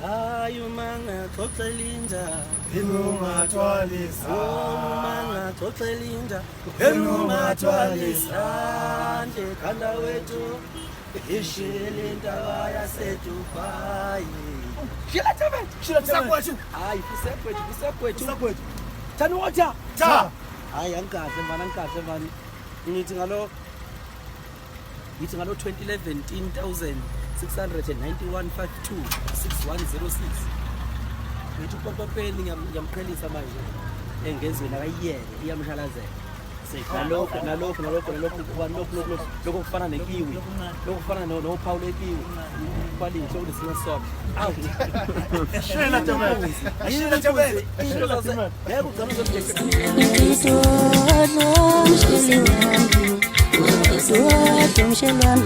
Ayo manga xoxelinda Enungathwalisa manga xoxelinda Enungathwalisa nje khanda wethu ishilinda yaseDubai Shila Tebet Sakwethu hayi kusekwethu Tani water cha hayi angikahle mani ngithi ngalo 2011 691.52 6106 ngithi popopeni ngiyamqhelisa manje engezweni akayiyeke iyamshalazela lokho kufana nekiwi lokho kufana noPaul ekiwi kwalitho kulisina sob awu Shila Tebet into zase yebo ugcina uzobject Umshelwane